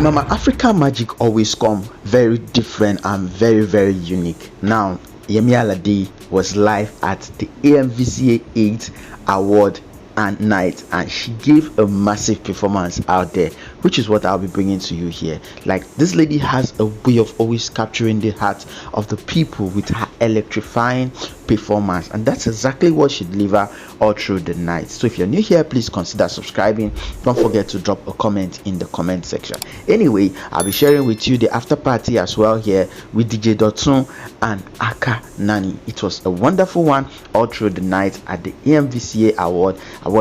In Mama Africa, magic always come very different and very unique. Now, Yemi Alade was live at the AMVCA 8 award and night, and she gave a massive performance out there, which is what I'll be bringing to you here. Like, this lady has a way of always capturing the heart of the people with her electrifying performance, and that's exactly what she delivered all through the night. So if you're new here, please consider subscribing. Don't forget to drop a comment in the comment section. Anyway, I'll be sharing with you the after party as well here with DJ Dotun and Aka Nani. It was a wonderful one all through the night at the AMVCA award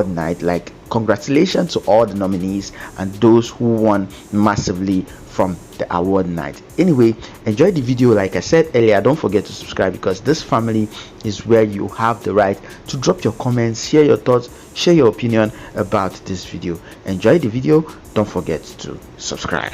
night. Like, congratulations to all the nominees and those who won massively from the award night. Anyway, enjoy the video. Like I said earlier, don't forget to subscribe, because this family is where you have the right to drop your comments, share your thoughts, share your opinion about this video. Enjoy the video. Don't forget to subscribe.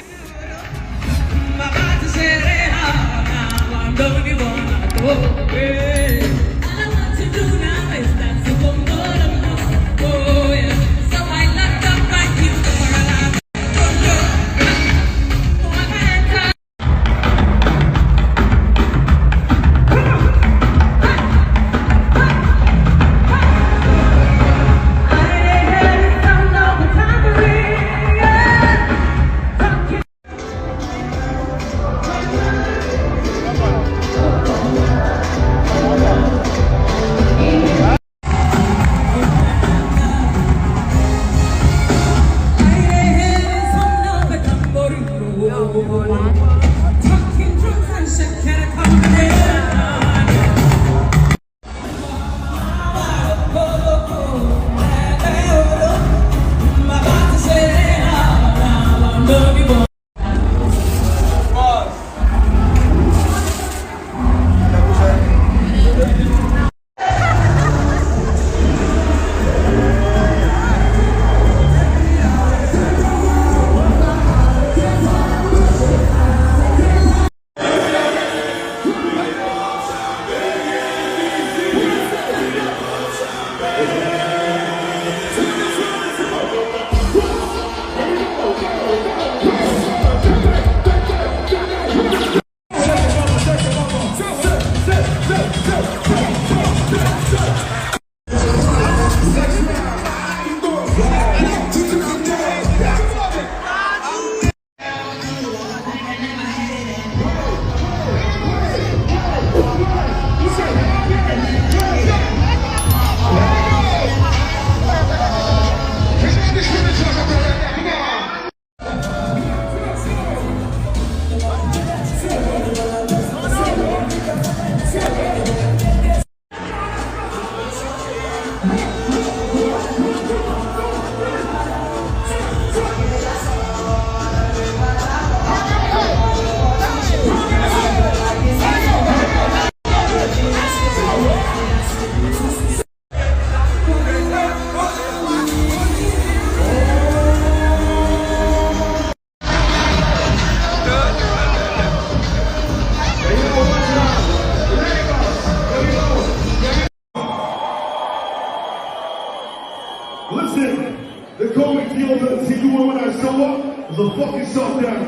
Listen, they call me T.O. when I show up, it's a fucking shutdown.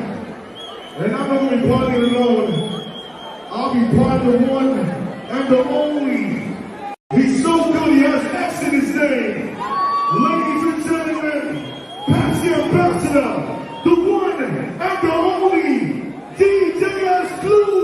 And I'm not gonna be partying alone. I'll be part of the one and the only. He's so good, he has X in his name. Ladies and gentlemen, pass the ambassador, the one and the only, DJ Exclusive!